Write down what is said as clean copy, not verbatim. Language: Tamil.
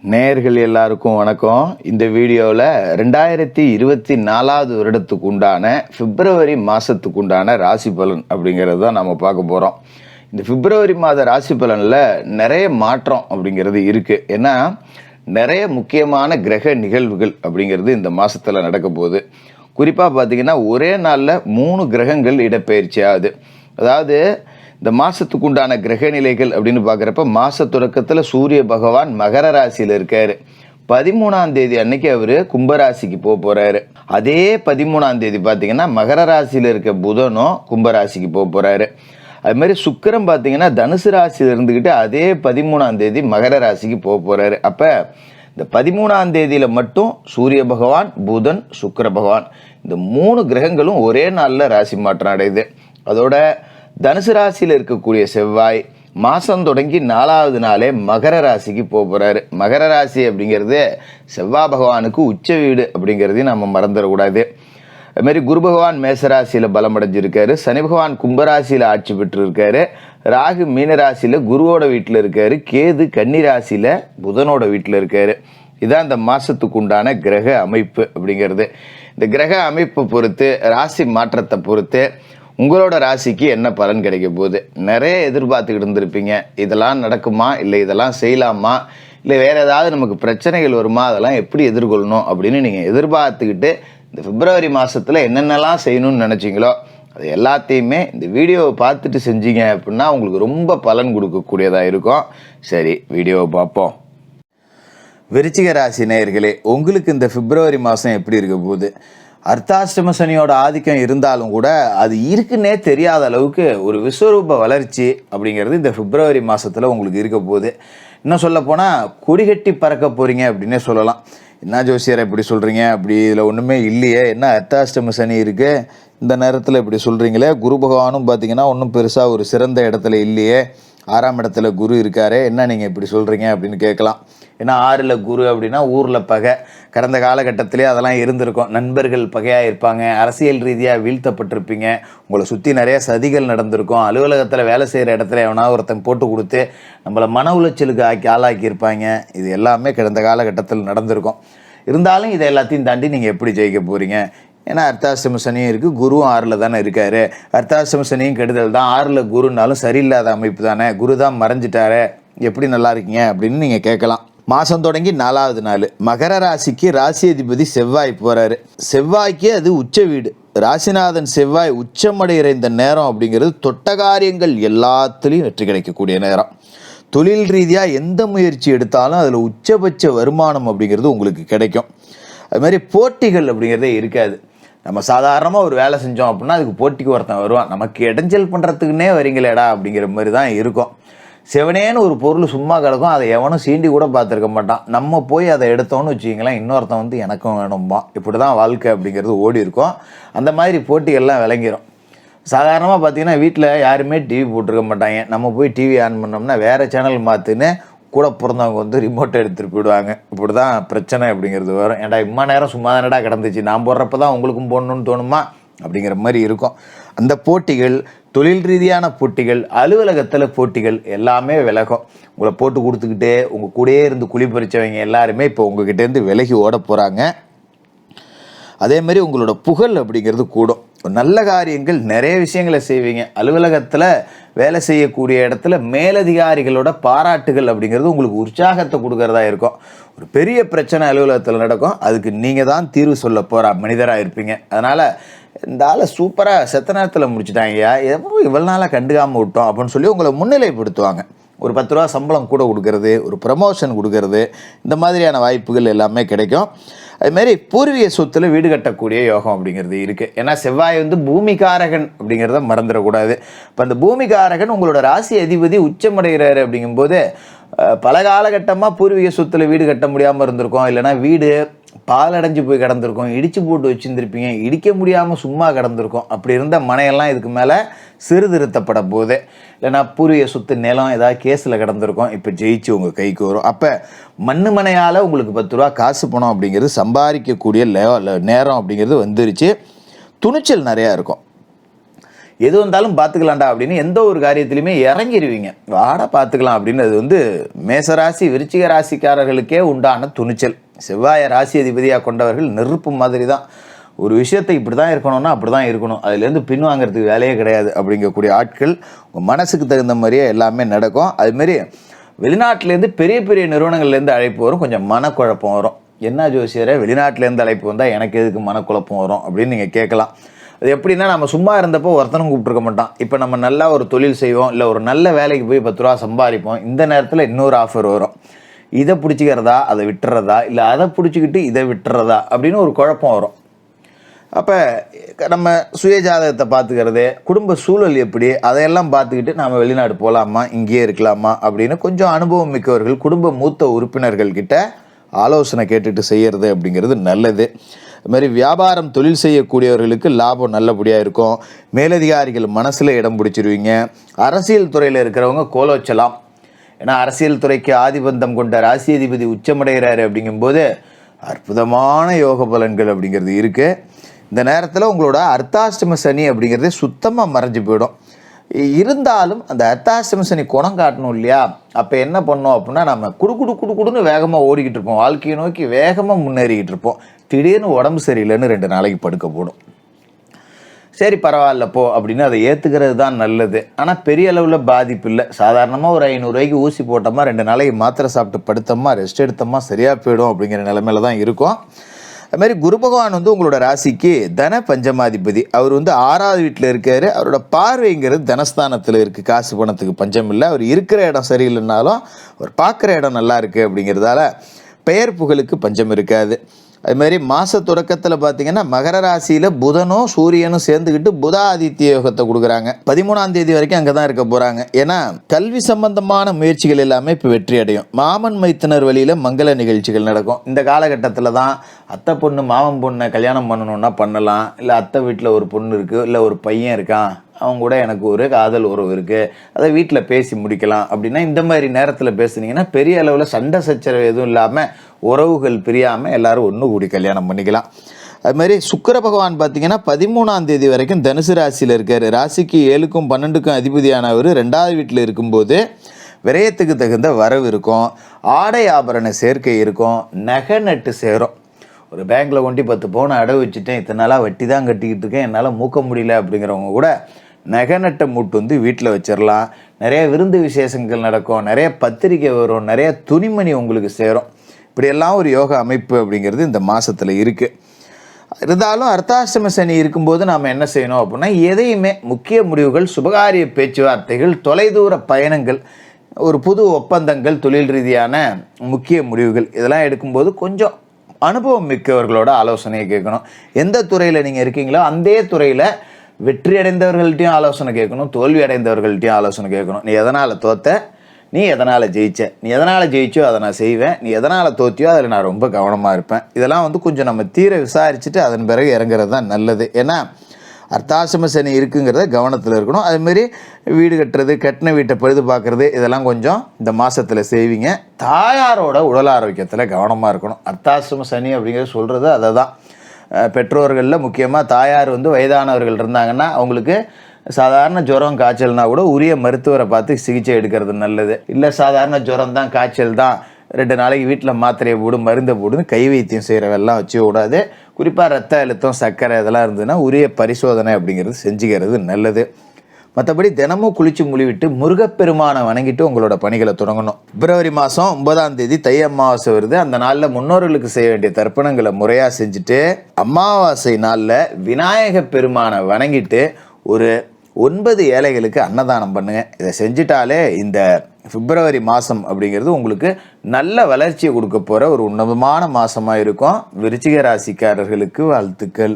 நேயர்கள் எல்லாருக்கும் வணக்கம். இந்த வீடியோவில் 2024 வருடத்துக்கு உண்டான பிப்ரவரி மாதத்துக்கு உண்டான ராசி பலன் அப்படிங்கிறது தான் நம்ம பார்க்க போகிறோம். இந்த பிப்ரவரி மாத ராசி பலனில் நிறைய மாற்றம் அப்படிங்கிறது இருக்குது. ஏன்னா நிறைய முக்கியமான கிரக நிகழ்வுகள் அப்படிங்கிறது இந்த மாதத்தில் நடக்க போகுது. குறிப்பாக பார்த்திங்கன்னா ஒரே நாளில் 3 கிரகங்கள் இடப்பெயர்ச்சி ஆகுது. அதாவது இந்த மாதத்துக்கு உண்டான கிரக நிலைகள் அப்படின்னு பார்க்குறப்ப மாத தொடக்கத்தில் சூரிய பகவான் மகர ராசியில் இருக்கார். 13ஆம் தேதி அன்னைக்கு அவர் கும்பராசிக்கு போகிறாரு. அதே 13ஆம் தேதி பார்த்திங்கன்னா மகர ராசியில் இருக்க புதனும் கும்பராசிக்கு போகிறாரு. அதுமாதிரி சுக்கிரன் பார்த்திங்கன்னா தனுசு ராசியில் இருந்துக்கிட்டு அதே 13ஆம் தேதி மகர ராசிக்கு போகிறாரு. அப்போ இந்த 13ஆம் தேதியில் மட்டும் சூரிய பகவான், புதன், சுக்கிர பகவான் இந்த 3 கிரகங்களும் ஒரே நாளில் ராசி மாற்றம் அடையுது. அதோட தனுசு ராசியில் இருக்கக்கூடிய செவ்வாய் மாதம் தொடங்கி 4வது நாளே மகர ராசிக்கு போகிறாரு. மகர ராசி அப்படிங்கிறது செவ்வாய் பகவானுக்கு உச்ச வீடு அப்படிங்கிறதையும் நம்ம மறந்துடக்கூடாது. அதுமாரி குரு பகவான் மேசராசியில் பலமடைஞ்சிருக்காரு. சனி பகவான் கும்பராசியில் ஆட்சி பெற்றிருக்காரு. ராகு மீனராசியில் குருவோட வீட்டில் இருக்காரு. கேது கன்னி ராசியில் புதனோட வீட்டில் இருக்காரு. இதுதான் இந்த மாதத்துக்கு உண்டான கிரக அமைப்பு அப்படிங்கிறது. இந்த கிரக அமைப்பை பொறுத்து ராசி மாற்றத்தை பொறுத்து உங்களோட ராசிக்கு என்ன பலன் கிடைக்க போகுது. நிறைய எதிர்பார்த்துக்கிட்டு இருந்திருப்பீங்க, இதெல்லாம் நடக்குமா, இல்லை இதெல்லாம் செய்யலாமா, இல்லை வேறு ஏதாவது நமக்கு பிரச்சனைகள் வருமா, அதெல்லாம் எப்படி எதிர்கொள்ளணும் அப்படின்னு நீங்கள் எதிர்பார்த்துக்கிட்டு இந்த பிப்ரவரி மாதத்தில் என்னென்னலாம் செய்யணும்னு நினச்சிங்களோ அது எல்லாத்தையுமே இந்த வீடியோவை பார்த்துட்டு செஞ்சீங்க அப்படின்னா உங்களுக்கு ரொம்ப பலன் கொடுக்கக்கூடியதாக இருக்கும். சரி, வீடியோவை பார்ப்போம். விருச்சிக ராசி நேயர்களே, உங்களுக்கு இந்த பிப்ரவரி மாதம் எப்படி இருக்க போகுது? அர்த்தாஷ்டம சனியோட ஆதிக்கம் இருந்தாலும் கூட அது இருக்குன்னே தெரியாத அளவுக்கு ஒரு விஸ்வரூப வளர்ச்சி அப்படிங்கிறது இந்த பிப்ரவரி மாதத்தில் உங்களுக்கு இருக்க போகுது. இன்னும் சொல்லப்போனால் கொடிகட்டி பறக்க போகிறீங்க அப்படின்னே சொல்லலாம். என்ன ஜோசியரை இப்படி சொல்கிறீங்க, அப்படி இதில் ஒன்றுமே இல்லையே, என்ன அர்த்தாஷ்டம சனி இருக்குது இந்த நேரத்தில் இப்படி சொல்கிறீங்களே, குரு பகவானும் பார்த்தீங்கன்னா ஒன்றும் பெருசாக ஒரு சிறந்த இடத்துல இல்லையே, 6ஆம் இடத்துல குரு இருக்காரு, என்ன நீங்கள் இப்படி சொல்கிறீங்க அப்படின்னு கேட்கலாம். ஏன்னா 6ல் குரு அப்படின்னா ஊரில் பகை. கடந்த காலகட்டத்திலே அதெல்லாம் இருந்திருக்கும். நண்பர்கள் பகையாக இருப்பாங்க, அரசியல் ரீதியாக வீழ்த்தப்பட்டிருப்பீங்க, உங்களை சுற்றி நிறைய சதிகள் நடந்திருக்கும், அலுவலகத்தில் வேலை செய்கிற இடத்துல எவனாவது ஒருத்தன் போட்டு கொடுத்து நம்மளை மன உளைச்சலுக்கு ஆளாக்கியிருப்பாங்க. இது எல்லாமே கடந்த காலகட்டத்தில் நடந்திருக்கும். இருந்தாலும் இதை எல்லாத்தையும் தாண்டி நீங்கள் எப்படி ஜெயிக்க போகிறீங்க? ஏன்னா அர்த்தாஷ்டம சனியும் இருக்குது, குருவும் 6ல் தானே இருக்கார். அர்த்தாஷ்டம சனியும் கெடுதல் தான், 6ல் குருனாலும் சரியில்லாத அமைப்பு தானே, குரு தான் மறைஞ்சிட்டாரு, எப்படி நல்லா இருக்கீங்க அப்படின்னு நீங்கள் கேட்கலாம். மாதம் தொடங்கி 4வது நாள் மகர ராசிக்கு ராசி அதிபதி செவ்வாய் போகிறாரு. செவ்வாய்க்கு அது உச்ச வீடு. ராசிநாதன் செவ்வாய் உச்சமடைகிற இந்த நேரம் அப்படிங்கிறது தொட்ட காரியங்கள் எல்லாத்துலேயும் வெற்றி கிடைக்கக்கூடிய நேரம். தொழில் ரீதியாக எந்த முயற்சி எடுத்தாலும் அதில் உச்சபட்ச வருமானம் அப்படிங்கிறது உங்களுக்கு கிடைக்கும். அது மாதிரி போட்டிகள் அப்படிங்கிறதே இருக்காது. நம்ம சாதாரணமாக ஒரு வேலை செஞ்சோம் அப்படின்னா அதுக்கு போட்டிக்கு ஒருத்தன் வருவான், நமக்கு இடைஞ்சல் பண்ணுறதுக்குன்னே வரீங்களேடா அப்படிங்கிற மாதிரி தான் இருக்கும். செவனேன்னு ஒரு பொருள் சும்மா கிடக்கும், அதை எவனும் சீண்டி கூட பார்த்துருக்க மாட்டான். நம்ம போய் அதை எடுத்தோன்னு வச்சுக்கிங்களேன், இன்னொருத்தன் வந்து எனக்கும் வேணும்பா, இப்படி தான் வாழ்க்கை அப்படிங்கிறது ஓடி இருக்கும். அந்த மாதிரி போட்டிகள்லாம் விளங்கிடும். சாதாரணமாக பார்த்தீங்கன்னா வீட்டில் யாருமே டிவி போட்டிருக்க மாட்டாங்க. நம்ம போய் டிவி ஆன் பண்ணோம்னா வேறு சேனல் மாற்றுன்னு கூட பிறந்தவங்க வந்து ரிமோட்டை எடுத்துகிட்டு போயிடுவாங்க. இப்படி தான் பிரச்சனை அப்படிங்கிறது வரும். ஏன்டா இம்மா நேரம் சும்மா தானடா கிடந்துச்சு, நான் போடுறப்ப தான் உங்களுக்கும் போடணும்னு தோணுமா அப்படிங்கிற மாதிரி இருக்கும். அந்த போட்டிகள், தொழில் ரீதியான போட்டிகள், அலுவலகத்தில் போட்டிகள் எல்லாமே விலகும். உங்களை போட்டு கொடுத்துக்கிட்டே உங்கள் கூடயே இருந்து குழி பறிச்சவங்க எல்லாருமே இப்போ உங்ககிட்டேருந்து விலகி ஓட போகிறாங்க. அதே மாதிரி உங்களோட புகழ் அப்படிங்கிறது கூடும். நல்ல காரியங்கள் நிறைய விஷயங்களை செய்வீங்க. அலுவலகத்தில் வேலை செய்யக்கூடிய இடத்துல மேலதிகாரிகளோட பாராட்டுகள் அப்படிங்கிறது உங்களுக்கு உற்சாகத்தை கொடுக்கறதா இருக்கும். ஒரு பெரிய பிரச்சனை அலுவலகத்தில் நடக்கும், அதுக்கு நீங்கள் தான் தீர்வு சொல்ல போகிற மனிதராக இருப்பீங்க. அதனால் இந்த ஆளை சூப்பராக செத்த நேரத்தில் முடிச்சுட்டாங்கய்யா, எவ்வளோ இவ்வளோ நாளாக கண்டுக்காமல் விட்டோம் அப்படின்னு சொல்லி உங்களை முன்னிலைப்படுத்துவாங்க. ஒரு 10 ரூபா சம்பளம் கூட கொடுக்கறது, ஒரு ப்ரமோஷன் கொடுக்கறது, இந்த மாதிரியான வாய்ப்புகள் எல்லாமே கிடைக்கும். அதுமாரி பூர்வீக சொத்தில் வீடு கட்டக்கூடிய யோகம் அப்படிங்கிறது இருக்குது. ஏன்னா செவ்வாய் வந்து பூமிகாரகன் அப்படிங்கிறத மறந்துடக்கூடாது. இப்போ அந்த பூமிகாரகன் உங்களோட ராசி அதிபதி உச்சமடைகிறாரு அப்படிங்கும்போது பல காலகட்டமாக பூர்வீக சொத்தில் வீடு கட்ட முடியாமல் இருந்திருக்கோம், இல்லைனா வீடு பாலடைஞ்சு போய் கிடந்திருக்கும், இடித்து போட்டு வச்சுருந்துருப்பீங்க, இடிக்க முடியாமல் சும்மா கிடந்திருக்கும். அப்படி இருந்த மனையெல்லாம் இதுக்கு மேலே சீர்திருத்தப்பட போகுது. இல்லைனா பூர்வீக சொத்து நிலம் ஏதாவது கேஸில் கிடந்திருக்கும், இப்போ ஜெயிச்சு உங்கள் கைக்கு வரும். அப்போ மண்ணு மனையால் உங்களுக்கு 10 ரூபா காசு பணம் அப்படிங்கிறது சம்பாதிக்கக்கூடிய நேரம் அப்படிங்கிறது வந்துருச்சு. துணிச்சல் நிறையா இருக்கும். எது வந்தாலும் பார்த்துக்கலாம்டா அப்படின்னு எந்த ஒரு காரியத்திலையுமே இறங்கிடுவீங்க. வாடா பார்த்துக்கலாம் அப்படின்னு. அது வந்து மேசராசி விருச்சிக ராசிக்காரர்களுக்கே உண்டான துணிச்சல். செவ்வாயை ராசி அதிபதியாக கொண்டவர்கள் நெருப்பு மாதிரி தான். ஒரு விஷயத்தை இப்படி தான் இருக்கணும்னா அப்படி தான் இருக்கணும், அதுலேருந்து பின்வாங்கிறதுக்கு வேலையே கிடையாது அப்படிங்கக்கூடிய ஆட்கள். உங்கள் மனசுக்கு தகுந்த மாதிரியே எல்லாமே நடக்கும். அதுமாரி வெளிநாட்டிலேருந்து பெரிய பெரிய நிறுவனங்கள்லேருந்து அழைப்பு வரும், கொஞ்சம் மனக்குழப்பம் வரும். என்ன ஜோசியரை வெளிநாட்டிலேருந்து அழைப்பு வந்தால் எனக்கு எதுக்கு மனக்குழப்பம் வரும் அப்படின்னு நீங்கள் கேட்கலாம். அது எப்படின்னா, நம்ம சும்மா இருந்தப்போ ஒருத்தனும் கூப்பிட்டுருக்க மாட்டான். இப்போ நம்ம நல்லா ஒரு தொழில் செய்வோம், இல்லை ஒரு நல்ல வேலைக்கு போய் 10 ரூபா சம்பாதிப்போம். இந்த நேரத்தில் இன்னொரு ஆஃபர் வரும். இதை பிடிச்சிக்கிறதா அதை விட்டுறதா, இல்லை அதை பிடிச்சிக்கிட்டு இதை விட்டுறதா அப்படின்னு ஒரு குழப்பம் வரும். அப்போ நம்ம சுயஜாதகத்தை பார்த்துக்கிறது, குடும்ப சூழல் எப்படி, அதையெல்லாம் பார்த்துக்கிட்டு நாம் வெளிநாடு போகலாமா இங்கேயே இருக்கலாமா அப்படின்னு கொஞ்சம் அனுபவம் மிக்கவர்கள் குடும்ப மூத்த உறுப்பினர்கள்கிட்ட ஆலோசனை கேட்டுட்டு செய்கிறது அப்படிங்கிறது நல்லது. அதுமாதிரி வியாபாரம் தொழில் செய்யக்கூடியவர்களுக்கு லாபம் நல்லபடியாக இருக்கும். மேலதிகாரிகள் மனசில் இடம் பிடிச்சிருவீங்க. அரசியல் துறையில் இருக்கிறவங்க கோலோச்சலாம். ஏன்னா அரசியல் துறைக்கு ஆதிபந்தம் கொண்ட ராசி அதிபதி உச்சமடைகிறாரு அப்படிங்கும்போது அற்புதமான யோக பலன்கள் அப்படிங்கிறது இருக்குது. இந்த நேரத்தில் உங்களோட அர்த்தாஷ்டம சனி அப்படிங்கிறதே சுத்தமாக மறைஞ்சு போயிடும். இருந்தாலும் அந்த அர்த்தாஷ்டம சனி குணம் காட்டணும் இல்லையா? அப்போ என்ன பண்ணோம் அப்படின்னா, நம்ம குடுன்னு வேகமாக ஓடிக்கிட்டு இருப்போம், வாழ்க்கையை நோக்கி வேகமாக முன்னேறிக்கிட்டு இருப்போம். திடீர்னு உடம்பு சரியில்லைன்னு 2 நாளைக்கு படுக்க போடும். சரி பரவாயில்ல போ அப்படின்னு அதை ஏற்றுக்கிறது தான் நல்லது. ஆனால் பெரிய அளவில் பாதிப்பு இல்லை. சாதாரணமாக ஒரு 500 ரூபாய்க்கு ஊசி போட்டோமா, 2 நாளைக்கு மாத்திரை சாப்பிட்டு படுத்தோமா, ரெஸ்ட் எடுத்தோமா சரியாக போயிடும் அப்படிங்கிற நிலைமையில தான் இருக்கும். அதுமாதிரி குரு பகவான் வந்து உங்களோட ராசிக்கு தன பஞ்சமாதிபதி. அவர் வந்து 6வது வீட்டில் இருக்கார். அவரோட பார்வைங்கிறது தனஸ்தானத்தில் இருக்குது. காசு பணத்துக்கு பஞ்சம் இல்லை. அவர் இருக்கிற இடம் சரியில்லைனாலும் அவர் பார்க்குற இடம் நல்லா இருக்குது அப்படிங்கிறதால பெயர் புகழுக்கு பஞ்சம் இருக்காது. அதுமாதிரி மாத தொடக்கத்தில் பார்த்தீங்கன்னா மகர ராசியில் புதனும் சூரியனும் சேர்ந்துக்கிட்டு புத ஆதித்ய யோகத்தை கொடுக்குறாங்க. 13ஆம் தேதி வரைக்கும் அங்கே தான் இருக்க போகிறாங்க. ஏன்னா கல்வி சம்பந்தமான முயற்சிகள் எல்லாமே இப்போ வெற்றி அடையும். மாமன் மைத்தினர் வழியில் மங்கள நிகழ்ச்சிகள் நடக்கும். இந்த காலகட்டத்தில் தான் அத்தை பொண்ணு மாமன் பொண்ணை கல்யாணம் பண்ணணுன்னா பண்ணலாம். இல்லை அத்தை வீட்டில் ஒரு பொண்ணு இருக்குது, இல்லை ஒரு பையன் இருக்கான், அவங்க கூட எனக்கு ஒரு காதல் உறவு இருக்குது, அதை வீட்டில் பேசி முடிக்கலாம் அப்படின்னா இந்த மாதிரி நேரத்தில் பேசுனீங்கன்னா பெரிய அளவில் சண்டை சச்சரவு எதுவும் இல்லாமல் உறவுகள் பிரியாமல் எல்லாரும் ஒன்று கூடி கல்யாணம் பண்ணிக்கலாம். அதுமாதிரி சுக்கிர பகவான் பார்த்தீங்கன்னா 13ஆம் தேதி வரைக்கும் தனுசு ராசியில் இருக்கார். ராசிக்கு 7க்கும் 12க்கும் அதிபதியானவர் 2வது வீட்டில் இருக்கும்போது விரயத்துக்கு தகுந்த வரவு இருக்கும். ஆடை ஆபரண சேர்க்கை இருக்கும். நகை நட்டு சேரும். ஒரு பேங்க்கில் கொண்டு 10 பவுன் அடவு வச்சுட்டேன், இத்தனை நாளாக வட்டி தான் கட்டிக்கிட்டு இருக்கேன், என்னால் மூக்க முடியல அப்படிங்கிறவங்க கூட நகை நட்டை மூட்டு வந்து வீட்டில் வச்சிடலாம். நிறைய விருந்து விசேஷங்கள் நடக்கும், நிறைய பத்திரிக்கை வரும், நிறைய துணிமணி உங்களுக்கு சேரும். இப்படியெல்லாம் ஒரு யோக அமைப்பு அப்படிங்கிறது இந்த மாதத்தில் இருக்குது. இருந்தாலும் அர்த்தாஷ்டம சனி இருக்கும்போது நாம் என்ன செய்யணும் அப்படின்னா, எதையுமே முக்கிய முடிவுகள், சுபகாரிய பேச்சுவார்த்தைகள், தொலைதூர பயணங்கள், ஒரு புது ஒப்பந்தங்கள், தொழில் ரீதியான முக்கிய முடிவுகள் இதெல்லாம் எடுக்கும்போது கொஞ்சம் அனுபவம் மிக்கவர்களோட ஆலோசனையை கேட்கணும். எந்த துறையில் நீங்கள் இருக்கீங்களோ அந்த துறையில் வெற்றி அடைந்தவர்கள்ட்டையும் ஆலோசனை கேட்கணும், தோல்வி அடைந்தவர்கள்ட்டையும் ஆலோசனை கேட்கணும். நீ எதனால் தோத்த, நீ எதனால் ஜெயிச்ச, நீ எதனால் ஜெயிச்சோ அதை நான் செய்வேன், நீ எதனால் தோத்தியோ அதில் நான் ரொம்ப கவனமாக இருப்பேன். இதெல்லாம் வந்து கொஞ்சம் நம்ம தீர விசாரிச்சுட்டு அதன் பிறகு இறங்குறது தான் நல்லது. ஏன்னா அர்த்தாசிரம சனி இருக்குங்கிறத கவனத்தில் இருக்கணும். அதுமாரி வீடு கட்டுறது, கட்டின வீட்டை பழுது பார்க்குறது இதெல்லாம் கொஞ்சம் இந்த மாதத்தில் செய்வீங்க. தாயாரோட உடல் ஆரோக்கியத்தில் கவனமாக இருக்கணும். அர்த்தாசிரம சனி அப்படிங்கிறது சொல்கிறது அதை தான். பெற்றோர்களில் முக்கியமாக தாயார் வந்து வயதானவர்கள் இருந்தாங்கன்னா அவங்களுக்கு சாதாரண ஜுரம் காய்ச்சல்னா கூட உரிய மருத்துவரை பார்த்து சிகிச்சை எடுக்கிறது நல்லது. இல்லை சாதாரண ஜுரம் தான் காய்ச்சல் தான் 2 நாளைக்கு வீட்டில் மாத்திரையை போடு மருந்தை போடுன்னு கை வைத்தியம் செய்கிறவெல்லாம் வச்சு விடாது. குறிப்பாக ரத்த அழுத்தம், சர்க்கரை இதெல்லாம் இருந்ததுன்னா உரிய பரிசோதனை அப்படிங்கிறது செஞ்சுக்கிறது நல்லது. மற்றபடி தினமும் குளிச்சு முழிவிட்டு முருகப்பெருமானை வணங்கிட்டு உங்களோட பணிகளை தொடங்கணும். பிப்ரவரி மாதம் 9ஆம் தேதி தை அமாவாசை வருது. அந்த நாளில் முன்னோர்களுக்கு செய்ய வேண்டிய தர்ப்பணங்களை முறையாக செஞ்சுட்டு அமாவாசை நாளில் விநாயக பெருமானை வணங்கிட்டு ஒரு 9 ஏழைகளுக்கு அன்னதானம் பண்ணுங்க. இதை செஞ்சிட்டாலே இந்த பிப்ரவரி மாதம் அப்படிங்கிறது உங்களுக்கு நல்ல வளர்ச்சியை கொடுக்க போகிற ஒரு உன்னதமான மாதமாக இருக்கும். விருச்சிக ராசிக்காரர்களுக்கு வாழ்த்துக்கள்.